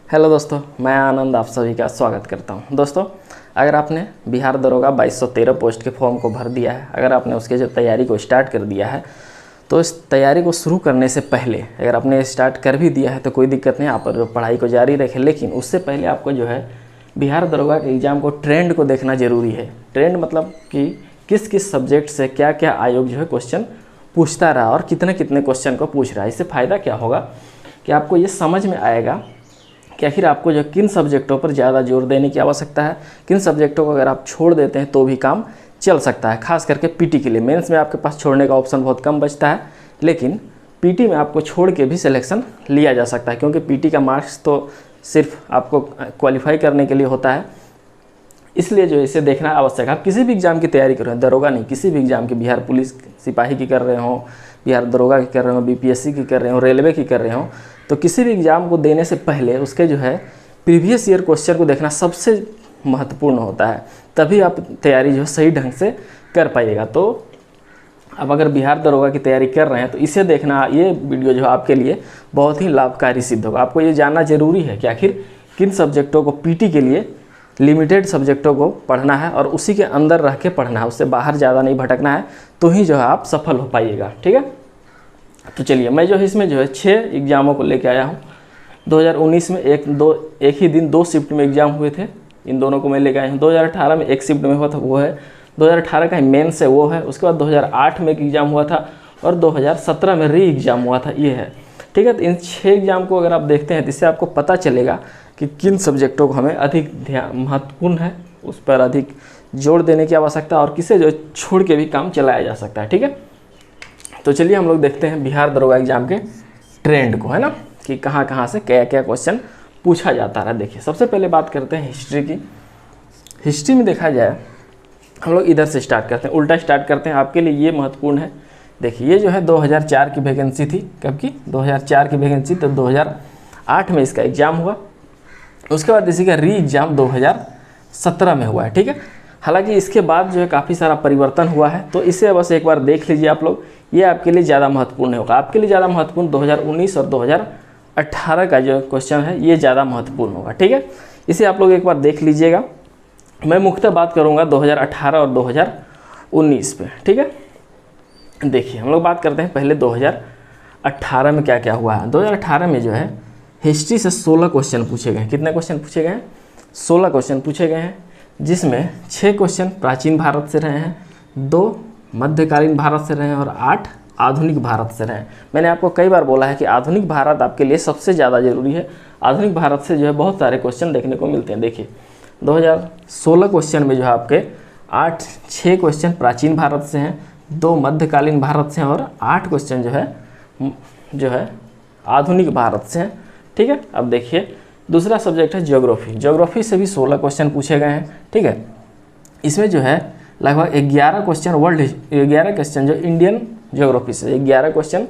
Hello दोस्तों, मैं आनंद आप सभी का स्वागत करता हूं। दोस्तों, अगर आपने बिहार दरोगा 2213 पोस्ट के फॉर्म को भर दिया है, अगर आपने उसके जो तैयारी को स्टार्ट कर दिया है, तो इस तैयारी को शुरू करने से पहले अगर आपने स्टार्ट कर भी दिया है तो कोई दिक्कत नहीं, आप पढ़ाई को जारी रखें। लेकिन उससे पहले आपको जो है बिहार दरोगा के एग्ज़ाम को ट्रेंड को देखना ज़रूरी है। ट्रेंड मतलब कि किस किस सब्जेक्ट से क्या क्या आयोग जो है क्वेश्चन पूछता रहा और कितने कितने क्वेश्चन को पूछ रहा है। इससे फ़ायदा क्या होगा कि आपको ये समझ में आएगा कि आखिर आपको जो किन सब्जेक्टों पर ज़्यादा जोर देने की आवश्यकता है, किन सब्जेक्टों को अगर आप छोड़ देते हैं तो भी काम चल सकता है। खास करके पीटी के लिए मेंस में आपके पास छोड़ने का ऑप्शन बहुत कम बचता है, लेकिन पीटी में आपको छोड़ के भी सिलेक्शन लिया जा सकता है, क्योंकि पीटी का मार्क्स तो सिर्फ आपको क्वालिफाई करने के लिए होता है। इसलिए जो इसे देखना आवश्यक है। आप किसी भी एग्ज़ाम की तैयारी कर रहे हो, दरोगा नहीं, किसी भी एग्ज़ाम की, बिहार पुलिस सिपाही की कर रहे हो, बिहार दरोगा की कर रहे हो, बीपीएससी की कर रहे हो, रेलवे की कर रहे हो, तो किसी भी एग्ज़ाम को देने से पहले उसके जो है प्रीवियस ईयर क्वेश्चन को देखना सबसे महत्वपूर्ण होता है। तभी आप तैयारी जो है सही ढंग से कर पाइएगा। तो अब अगर बिहार दरोगा की तैयारी कर रहे हैं तो इसे देखना, ये वीडियो जो आपके लिए बहुत ही लाभकारी सिद्ध होगा। आपको ये जानना जरूरी है कि आखिर किन सब्जेक्टों को पीटी के लिए लिमिटेड सब्जेक्टों को पढ़ना है और उसी के अंदर रह के पढ़ना है, उससे बाहर ज़्यादा नहीं भटकना है, तो ही जो है आप सफल हो पाइएगा। ठीक है, तो चलिए मैं जो है इसमें जो है 6 एग्ज़ामों को लेके आया हूँ। 2019 में एक ही दिन 2 शिफ्ट में एग्ज़ाम हुए थे, इन दोनों को मैं लेके आया हूँ। 2018 में एक शिफ्ट में हुआ था, वो है 2018 का मेंस है, वो है। उसके बाद 2008 में एक एग्ज़ाम हुआ था और 2017 में री एग्ज़ाम हुआ था, ये है। ठीक है, तो इन 6 एग्ज़ाम को अगर आप देखते हैं तो इससे आपको पता चलेगा कि किन सब्जेक्टों को हमें अधिक महत्वपूर्ण है, उस पर अधिक जोर देने की आवश्यकता, और किसे जो छोड़ के भी काम चलाया जा सकता है। ठीक है, तो चलिए हम लोग देखते हैं बिहार दरोगा एग्ज़ाम के ट्रेंड को, है ना, कि कहाँ कहाँ से क्या क्या क्वेश्चन पूछा जाता है। देखिए, सबसे पहले बात करते हैं हिस्ट्री की। हिस्ट्री में देखा जाए, हम लोग इधर से स्टार्ट करते हैं, उल्टा स्टार्ट करते हैं, आपके लिए ये महत्वपूर्ण है। देखिए, ये जो है 2004 की वैकेंसी थी। कब की? 2004 की वैकेंसी, तो 2008 में इसका एग्ज़ाम हुआ। उसके बाद इसी का री एग्ज़ाम 2017 में हुआ है। ठीक है, हालांकि इसके बाद जो है काफ़ी सारा परिवर्तन हुआ है, तो इसे बस एक बार देख लीजिए आप लोग, ये आपके लिए ज़्यादा महत्वपूर्ण होगा। आपके लिए ज़्यादा महत्वपूर्ण 2019 और 2018 का जो क्वेश्चन है ये ज़्यादा महत्वपूर्ण होगा। ठीक है, इसे आप लोग एक बार देख लीजिएगा। मैं मुख्यतः बात करूँगा 2018 और 2019 पे। ठीक है, देखिए हम लोग बात करते हैं पहले 2018 में क्या क्या हुआ है। 2018 में जो है हिस्ट्री से 16 क्वेश्चन पूछे गए हैं। कितने क्वेश्चन पूछे गए हैं? 16 क्वेश्चन पूछे गए हैं, जिसमें 6 क्वेश्चन प्राचीन भारत से रहे हैं, 2 मध्यकालीन भारत से रहे हैं और 8 आधुनिक भारत से रहे हैं। मैंने आपको कई बार बोला है कि आधुनिक भारत आपके लिए सबसे ज़्यादा ज़रूरी है। आधुनिक भारत से जो है बहुत सारे क्वेश्चन देखने को मिलते हैं। देखिए, 2016 क्वेश्चन में जो है आपके 6 क्वेश्चन प्राचीन भारत से हैं, 2 मध्यकालीन भारत से हैं और 8 क्वेश्चन जो है आधुनिक भारत से हैं। ठीक है, अब देखिए दूसरा सब्जेक्ट है ज्योग्राफी। ज्योग्राफी से भी 16 क्वेश्चन पूछे गए हैं। ठीक है, इसमें जो है लगभग 11 क्वेश्चन 11 क्वेश्चन जो इंडियन ज्योग्राफी से, 11 क्वेश्चन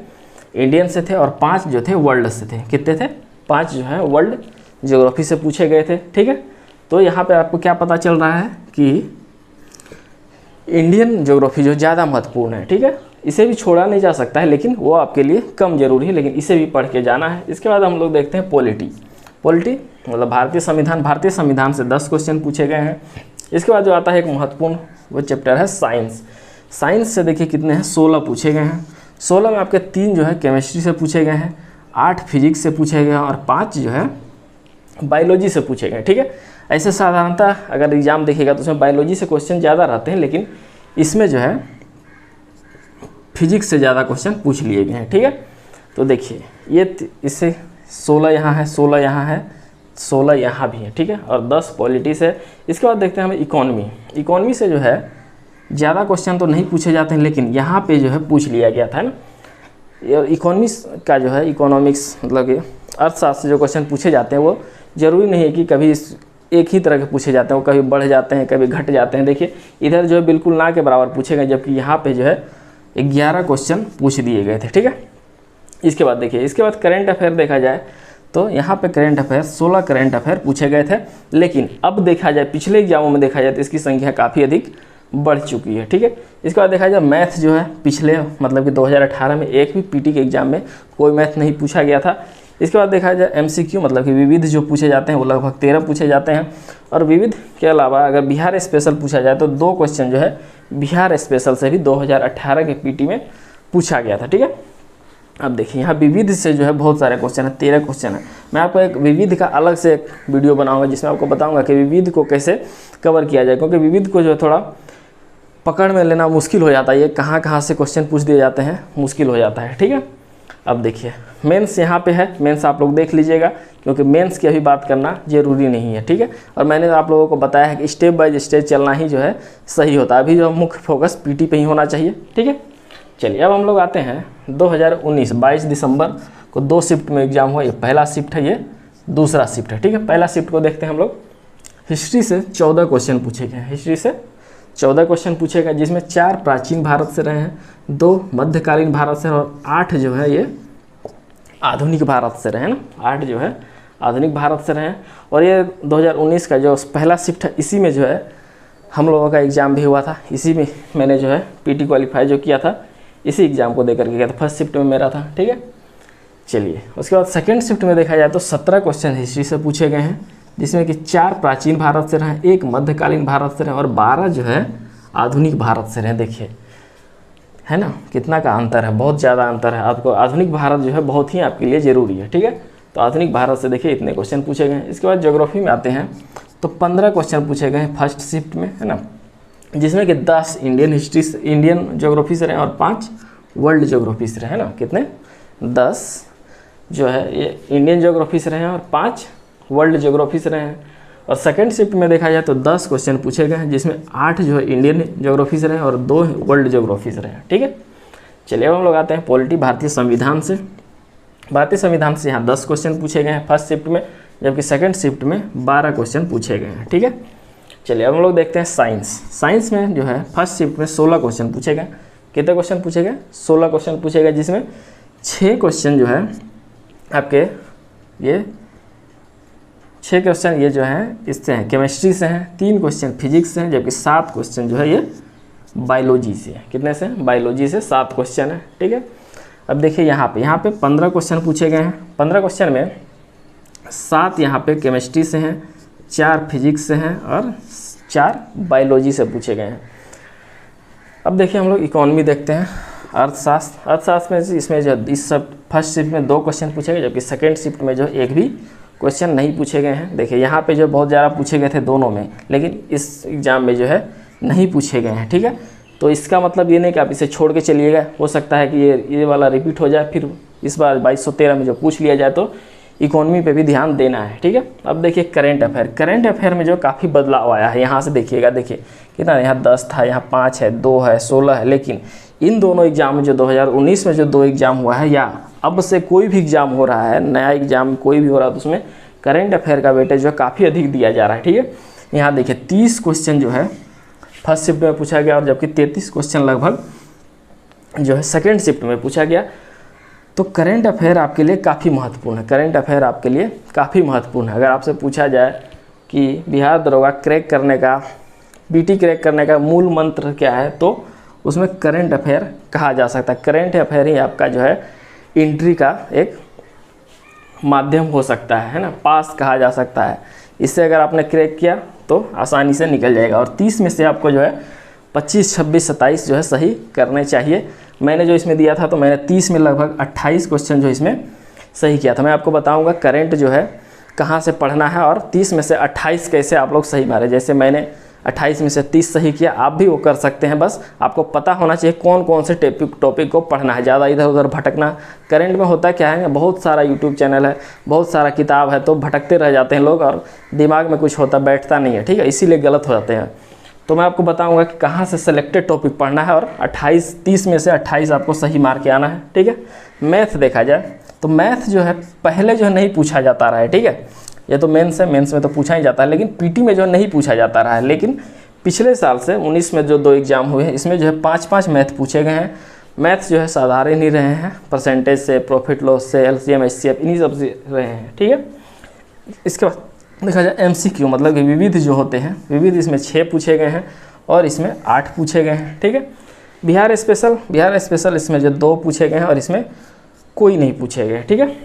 इंडियन से थे और 5 जो थे वर्ल्ड से थे। कितने थे? 5 जो है वर्ल्ड ज्योग्राफी से पूछे गए थे। ठीक है, तो यहाँ पे आपको क्या पता चल रहा है कि इंडियन ज्योग्राफी जो ज़्यादा महत्वपूर्ण है। ठीक है, इसे भी छोड़ा नहीं जा सकता है, लेकिन वो आपके लिए कम जरूरी है, लेकिन इसे भी पढ़ के जाना है। इसके बाद हम लोग देखते हैं पॉलिटी मतलब भारतीय संविधान से 10 क्वेश्चन पूछे गए हैं। इसके बाद जो आता है एक महत्वपूर्ण वो चैप्टर है साइंस। साइंस से देखिए कितने हैं? 16 पूछे गए हैं। 16 में आपके 3 जो है केमिस्ट्री से पूछे गए हैं, 8 फिजिक्स से पूछे गए हैं और 5 जो है बायोलॉजी से पूछे गए। ठीक है, ऐसे साधारणतः अगर एग्जाम देखिएगा तो उसमें बायोलॉजी से क्वेश्चन ज़्यादा रहते हैं, लेकिन इसमें जो है फिजिक्स से ज़्यादा क्वेश्चन पूछ लिए गए हैं। ठीक है, तो देखिए ये इससे 16 यहाँ है, 16 यहाँ है, 16 यहाँ भी है। ठीक है, और 10 पॉलिटी से। इसके बाद देखते हैं हमें इकोनॉमी। इकोनॉमी से जो है ज़्यादा क्वेश्चन तो नहीं पूछे जाते हैं, लेकिन यहाँ पे जो है पूछ लिया गया था ना। इकोनॉमिक्स का जो है इकोनॉमिक्स मतलब कि अर्थशास्त्र से जो क्वेश्चन पूछे जाते हैं वो ज़रूरी नहीं है कि कभी एक ही तरह के पूछे जाते हैं, वो कभी बढ़ जाते हैं, कभी घट जाते हैं। देखिए इधर जो है बिल्कुल ना के बराबर पूछे गए, जबकि यहाँ पे जो है 11 क्वेश्चन पूछ दिए गए थे। ठीक है, इसके बाद देखिए, इसके बाद करेंट अफेयर देखा जाए तो यहाँ पे करेंट अफेयर 16 करेंट अफेयर पूछे गए थे, लेकिन अब देखा जाए पिछले एग्जामों में देखा जाए तो इसकी संख्या काफ़ी अधिक बढ़ चुकी है। ठीक है, इसके बाद देखा जाए मैथ जो है पिछले मतलब कि 2018 में एक भी पीटी के एग्ज़ाम में कोई मैथ नहीं पूछा गया था। इसके बाद देखा जाए MCQ मतलब कि विविध जो पूछे जाते हैं वो लगभग 13 पूछे जाते हैं। और विविध के अलावा अगर बिहार स्पेशल पूछा जाए तो 2 क्वेश्चन जो है बिहार स्पेशल से भी 2018 के PT में पूछा गया था, ठीक है। अब देखिए यहाँ विविध से जो है बहुत सारे क्वेश्चन है, 13 क्वेश्चन है। मैं आपको एक विविध का अलग से एक वीडियो बनाऊंगा जिसमें आपको बताऊंगा कि विविध को कैसे कवर किया जाए, क्योंकि विविध को जो है थोड़ा पकड़ में लेना मुश्किल हो जाता है, ये कहाँ से क्वेश्चन पूछ दिए जाते हैं, मुश्किल हो जाता है, ठीक है। अब देखिए मेंस यहाँ पे है, मेंस आप लोग देख लीजिएगा क्योंकि मेंस की अभी बात करना ज़रूरी नहीं है, ठीक है। और मैंने आप लोगों को बताया है कि स्टेप बाय स्टेप चलना ही जो है सही होता है। अभी जो मुख्य फोकस PT पे ही होना चाहिए, ठीक है। चलिए अब हम लोग आते हैं 2019 22 दिसंबर को 2 शिफ्ट में एग्जाम हुआ। ये पहला शिफ्ट है, ये दूसरा शिफ्ट है, ठीक है। पहला शिफ्ट को देखते हैं हम लोग। हिस्ट्री से 14 क्वेश्चन पूछे गए हैं, हिस्ट्री से 14 क्वेश्चन पूछे गए जिसमें 4 प्राचीन भारत से रहे हैं, 2 मध्यकालीन भारत से और 8 जो है ये आधुनिक भारत से रहे हैं ना, 8 जो है आधुनिक भारत से रहे हैं। और ये 2019 का जो पहला शिफ्ट है इसी में जो है हम लोगों का एग्ज़ाम भी हुआ था, इसी में मैंने जो है PT क्वालिफाई जो किया था इसी एग्ज़ाम को देकर के गया था। फर्स्ट शिफ्ट में मेरा था, ठीक है। चलिए उसके बाद सेकंड शिफ्ट में देखा जाए तो 17 क्वेश्चन हिस्ट्री से पूछे गए हैं जिसमें कि 4 प्राचीन भारत से रहे, 1 मध्यकालीन भारत से रहे और 12 जो है आधुनिक भारत से रहे। देखिए है ना कितना का अंतर है, बहुत ज़्यादा अंतर है। आपको आधुनिक भारत जो है बहुत ही आपके लिए ज़रूरी है, ठीक है। तो आधुनिक भारत से देखिए इतने क्वेश्चन पूछे गए हैं। इसके बाद ज्योग्राफी में आते हैं तो 15 क्वेश्चन पूछे गए हैं फर्स्ट शिफ्ट में, है ना, जिसमें कि 10 इंडियन ज्योग्राफी से रहे और 5 वर्ल्ड ज्योग्राफी से रहे, है ना। कितने 10 जो है ये इंडियन ज्योग्राफी से रहे हैं और 5 वर्ल्ड ज्योग्राफी से रहे हैं। और सेकंड शिफ्ट में देखा जाए तो 10 क्वेश्चन पूछे गए हैं जिसमें 8 जो है इंडियन ज्योग्राफी से रहे हैं और 2 वर्ल्ड ज्योग्राफी से रहे हैं, ठीक है। चलिए अब हम लोग आते हैं पॉलिटी भारतीय संविधान से। भारतीय संविधान से यहाँ 10 क्वेश्चन पूछे गए हैं फर्स्ट शिफ्ट में, जबकि सेकंड शिफ्ट में 12 क्वेश्चन पूछे गए हैं, ठीक है। चलिए अब हम लोग देखते हैं साइंस। साइंस में जो है फर्स्ट शिफ्ट में 16 क्वेश्चन पूछे गए। कितने क्वेश्चन पूछे गए? 16 क्वेश्चन पूछे गए जिसमें 6 क्वेश्चन जो है आपके ये 6 क्वेश्चन ये जो हैं इससे हैं, केमिस्ट्री से हैं, 3 क्वेश्चन फिजिक्स से हैं, जबकि 7 क्वेश्चन जो है ये बायोलॉजी से है। कितने से? बायोलॉजी से 7 क्वेश्चन है, ठीक है। अब देखिए यहाँ पे 15 क्वेश्चन पूछे गए हैं। 15 क्वेश्चन में 7 यहाँ पे केमिस्ट्री से हैं, 4 फिजिक्स से हैं और 4 बायोलॉजी से पूछे गए हैं। अब देखिए हम लोग इकोनॉमी देखते हैं, अर्थशास्त्र। अर्थशास्त्र में इसमें जो इस सब फर्स्ट शिफ्ट में 2 क्वेश्चन पूछे गए, जबकि सेकेंड शिफ्ट में जो एक भी क्वेश्चन नहीं पूछे गए हैं। देखिए यहाँ पे जो बहुत ज़्यादा पूछे गए थे दोनों में, लेकिन इस एग्ज़ाम में जो है नहीं पूछे गए हैं, ठीक है। तो इसका मतलब ये नहीं कि आप इसे छोड़ के चलिएगा, हो सकता है कि ये वाला रिपीट हो जाए, फिर इस बार 2213 में जो पूछ लिया जाए तो इकोनॉमी पे भी ध्यान देना है, ठीक है। अब देखिए करेंट अफेयर में जो काफ़ी बदलाव आया है। यहाँ से देखिएगा, देखिए कितना, यहाँ 10 था, यहाँ 5 है, 2 है, 16 है। लेकिन इन दोनों एग्जाम में जो 2019 में जो 2 एग्ज़ाम हुआ है या अब से कोई भी एग्ज़ाम हो रहा है, नया एग्ज़ाम कोई भी हो रहा है, तो उसमें करेंट अफेयर का वेटेज जो काफ़ी अधिक दिया जा रहा है, ठीक है। यहाँ देखिए 30 क्वेश्चन जो है फर्स्ट शिफ्ट में पूछा गया और जबकि 33 क्वेश्चन लगभग जो है सेकेंड शिफ्ट में पूछा गया। तो करेंट अफेयर आपके लिए काफ़ी महत्वपूर्ण है। करेंट अफेयर आपके लिए काफ़ी महत्वपूर्ण है। अगर आपसे पूछा जाए कि बिहार दरोगा क्रैक करने का, बीटी क्रैक करने का मूल मंत्र क्या है, तो उसमें करेंट अफेयर कहा जा सकता है। करेंट अफेयर ही आपका जो है एंट्री का एक माध्यम हो सकता है ना, पास कहा जा सकता है। इससे अगर आपने क्रैक किया तो आसानी से निकल जाएगा। और 30 में से आपको जो है 25, 26, 27 जो है सही करने चाहिए। मैंने जो इसमें दिया था तो मैंने 30 में लगभग 28 क्वेश्चन जो इसमें सही किया था। मैं आपको बताऊंगा करेंट जो है कहाँ से पढ़ना है और 30 में से 28 कैसे आप लोग सही मारे। जैसे मैंने 28 में से 30 सही किया, आप भी वो कर सकते हैं। बस आपको पता होना चाहिए कौन कौन से टॉपिक को पढ़ना है, ज़्यादा इधर उधर भटकना। करंट में होता क्या है, बहुत सारा यूट्यूब चैनल है, बहुत सारा किताब है, तो भटकते रह जाते हैं लोग और दिमाग में कुछ होता बैठता नहीं है, ठीक है, इसीलिए गलत हो जाते हैं। तो मैं आपको बताऊंगा कि कहाँ से सेलेक्टेड टॉपिक पढ़ना है और 30 में से 28 आपको सही मार के आना है, ठीक है। मैथ देखा जाए तो मैथ जो है पहले जो है नहीं पूछा जाता रहा है, ठीक है। ये तो मेंस है, मेंस में तो पूछा ही जाता है, लेकिन पीटी में जो नहीं पूछा जाता रहा है। लेकिन पिछले साल से 19 में जो 2 एग्ज़ाम हुए हैं इसमें जो है 5-5 मैथ पूछे गए हैं। मैथ जो है साधारण ही रहे हैं, परसेंटेज से, प्रॉफिट लॉस से, एलसीएम एचसीएफ इन्हीं सब से रहे हैं, ठीक है। इसके बाद देखा जाए एमसीक्यू मतलब कि विविध जो होते हैं, विविध इसमें 6 पूछे गए हैं और इसमें 8 पूछे गए हैं, ठीक है। बिहार स्पेशल इसमें जो 2 पूछे गए हैं और इसमें कोई नहीं पूछे गए, ठीक है।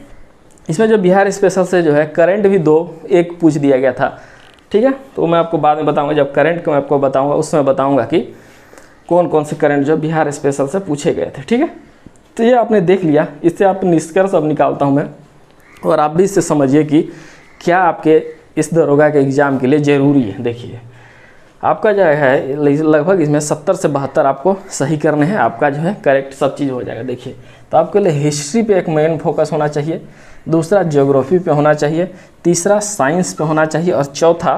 इसमें जो बिहार स्पेशल से जो है करंट भी एक पूछ दिया गया था, ठीक है। तो मैं आपको बाद में बताऊंगा, जब करंट को मैं आपको बताऊंगा उसमें बताऊंगा कि कौन कौन से करंट जो बिहार स्पेशल से पूछे गए थे, ठीक है। तो ये आपने देख लिया, इससे आप निष्कर्ष अब निकालता हूँ मैं, और आप भी इससे समझिए कि क्या आपके इस दरोगा के एग्ज़ाम के लिए ज़रूरी है। देखिए आपका जो है लगभग इसमें 70 से 72 आपको सही करने हैं, आपका जो है करेक्ट सब चीज़ हो जाएगा। देखिए तो आपके लिए हिस्ट्री पे एक मेन फोकस होना चाहिए, दूसरा ज्योग्राफी पे होना चाहिए, तीसरा साइंस पे होना चाहिए, और चौथा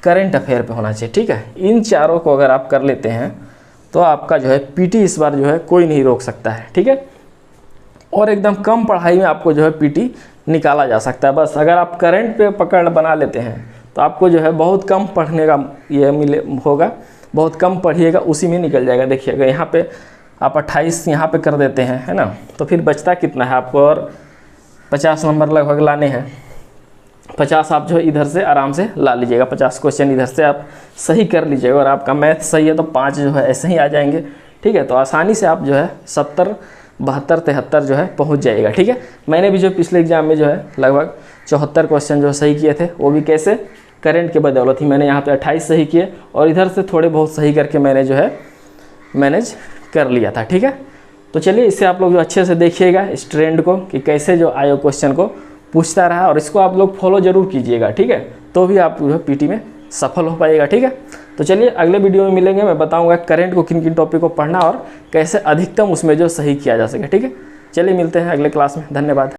करंट अफेयर पे होना चाहिए, ठीक है। इन चारों को अगर आप कर लेते हैं तो आपका जो है पीटी इस बार जो है कोई नहीं रोक सकता है, ठीक है। और एकदम कम पढ़ाई में आपको जो है पीटी निकाला जा सकता है। बस अगर आप करंट पे पकड़ बना लेते हैं तो आपको जो है बहुत कम पढ़ने का ये मिले होगा, बहुत कम पढ़िएगा, उसी में निकल जाएगा। देखिएगा यहाँ पे आप 28 यहाँ पे कर देते हैं, है ना, तो फिर बचता कितना है आपको, और 50 नंबर लगभग लाने हैं। 50 आप जो है इधर से आराम से ला लीजिएगा, 50 क्वेश्चन इधर से आप सही कर लीजिएगा, और आपका मैथ सही है तो 5 जो है ऐसे ही आ जाएंगे, ठीक है। तो आसानी से आप जो है 70, 72, 73 जो है पहुंच जाएगा, ठीक है। मैंने भी जो पिछले एग्जाम में जो है लगभग 74 क्वेश्चन जो सही किए थे, वो भी कैसे, करंट के बदौलत ही। मैंने यहाँ पे 28 सही किए और इधर से थोड़े बहुत सही करके मैंने जो है मैनेज कर लिया था, ठीक है। तो चलिए इससे आप लोग जो अच्छे से देखिएगा इस ट्रेंड को कि कैसे जो आयोग क्वेश्चन को पूछता रहा, और इसको आप लोग फॉलो जरूर कीजिएगा, ठीक है। तो भी आप जो है पीटी में सफल हो पाइएगा, ठीक है। तो चलिए अगले वीडियो में मिलेंगे, मैं बताऊंगा करंट को किन किन टॉपिक को पढ़ना और कैसे अधिकतम उसमें जो सही किया जा सके, ठीक है। चलिए मिलते हैं अगले क्लास में, धन्यवाद।